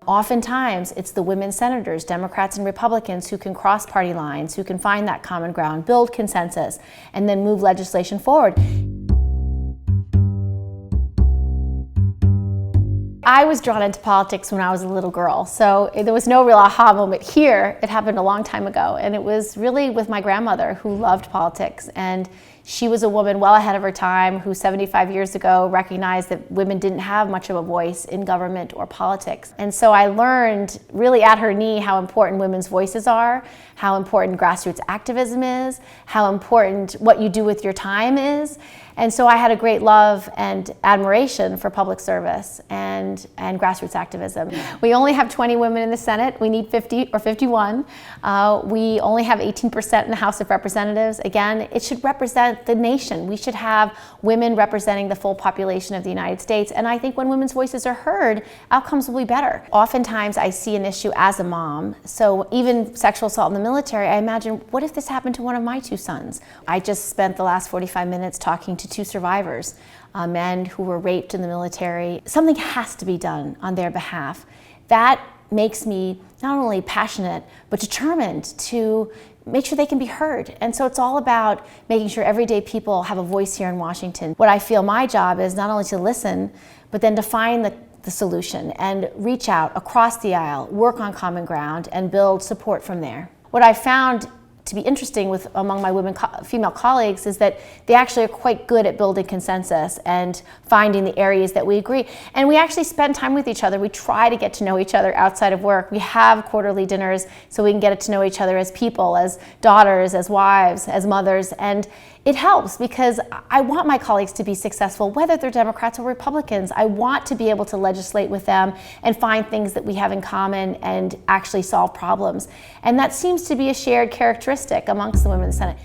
Oftentimes, it's the women senators, Democrats and Republicans, who can cross party lines, who can find that common ground, build consensus, and then move legislation forward. I was drawn into politics when I was a little girl, so there was no real aha moment here. It happened a long time ago, and it was really with my grandmother, who loved politics. And she was a woman well ahead of her time who 75 years ago recognized that women didn't have much of a voice in government or politics. And so I learned really at her knee how important women's voices are, how important grassroots activism is, how important what you do with your time is. And so I had a great love and admiration for public service and grassroots activism. We only have 20 women in the Senate. We need 50 or 51. We only have 18% in the House of Representatives. Again, it should represent the nation. We should have women representing the full population of the United States. And I think when women's voices are heard, outcomes will be better. Oftentimes I see an issue as a mom. So even sexual assault in the military, I imagine, what if this happened to one of my two sons? I just spent the last 45 minutes talking to two survivors, men who were raped in the military. Something has to be done on their behalf. That makes me not only passionate, but determined to make sure they can be heard. And so it's all about making sure everyday people have a voice here in Washington. What I feel my job is not only to listen, but then to find the solution and reach out across the aisle, work on common ground, and build support from there. What I found to be interesting among my female colleagues is that they actually are quite good at building consensus and finding the areas that we agree. And we actually spend time with each other. We try to get to know each other outside of work. We have quarterly dinners so we can get to know each other as people, as daughters, as wives, as mothers. And it helps because I want my colleagues to be successful, whether they're Democrats or Republicans. I want to be able to legislate with them and find things that we have in common and actually solve problems. And that seems to be a shared characteristic amongst the women in the Senate.